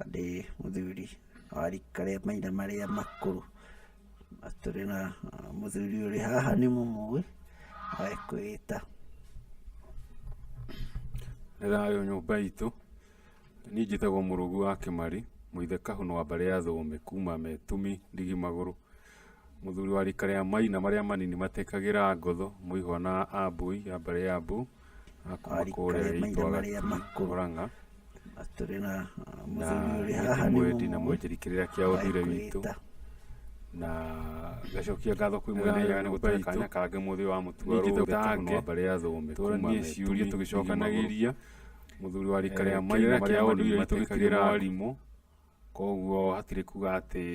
ndĩ mũthuri wa rika rĩa maina marĩa makũrũ, na tũrĩ na mũthuri ũrĩ haha nĩ mũmũĩ, ekwĩĩta. Nĩ thayũ nyũmba itũ, niĩ njĩtagwo Mũrũgu wa Kĩmari, Mũithe Kahũnũ wa mbarĩ ya Thũme kuma Metumi Ndigimagũrũ, mũthuri wa rika rĩa maina marĩa manini matekagĩra ngotho, mũihwa na Ambui ya mbarĩ ya Ambu, akuma kũrĩa itwaga Mũrang'a, na tũrĩ na na mũthuri ũrĩ haha nĩ mwendi na mũmũĩ, mwenjeri kĩrĩra kĩa ũndũire witũ, ekwĩĩta. na gacokia ngatho kwĩ mwene nĩ gũtũhe kanya kangĩ mũthĩ wa mũtua Mũithe Kahũnũ wa mbarĩ ya Thũme kuma Metumi tũgĩcokanagĩria mũthuri wa rika rĩa maina marĩa manini matekagĩra warimũ, koguo hatirĩ kuga atĩ